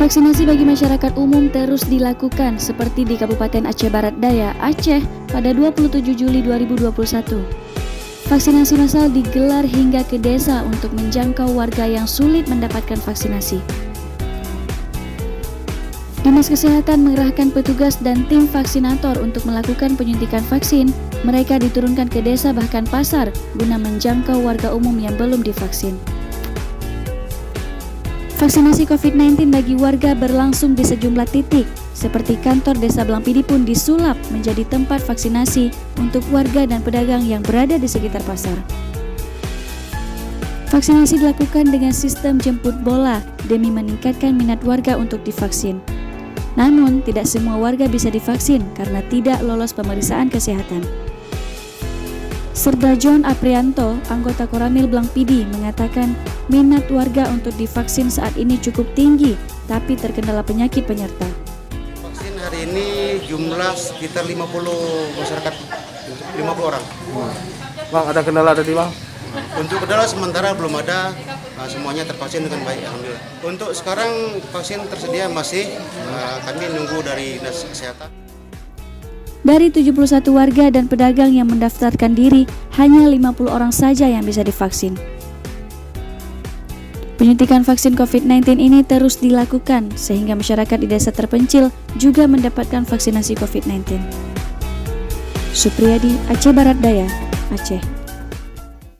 Vaksinasi bagi masyarakat umum terus dilakukan seperti di Kabupaten Aceh Barat Daya, Aceh pada 27 Juli 2021. Vaksinasi massal digelar hingga ke desa untuk menjangkau warga yang sulit mendapatkan vaksinasi. Dinas Kesehatan mengerahkan petugas dan tim vaksinator untuk melakukan penyuntikan vaksin. Mereka diturunkan ke desa bahkan pasar guna menjangkau warga umum yang belum divaksin. Vaksinasi COVID-19 bagi warga berlangsung di sejumlah titik, seperti kantor Desa Blangpidi pun disulap menjadi tempat vaksinasi untuk warga dan pedagang yang berada di sekitar pasar. Vaksinasi dilakukan dengan sistem jemput bola demi meningkatkan minat warga untuk divaksin. Namun, tidak semua warga bisa divaksin karena tidak lolos pemeriksaan kesehatan. Serda John Aprianto, anggota Koramil Blangpidi, mengatakan minat warga untuk divaksin saat ini cukup tinggi, tapi terkendala penyakit penyerta. Vaksin hari ini jumlah sekitar 50 masyarakat, 50 orang. Bang, ada kendala tadi bang? Untuk kendala sementara belum ada, semuanya tervaksin dengan baik, alhamdulillah. Untuk sekarang vaksin tersedia masih, kami nunggu dari Dinas Kesehatan. Dari 71 warga dan pedagang yang mendaftarkan diri, hanya 50 orang saja yang bisa divaksin. Penyuntikan vaksin COVID-19 ini terus dilakukan sehingga masyarakat di desa terpencil juga mendapatkan vaksinasi COVID-19. Supriyadi, Aceh Barat Daya, Aceh.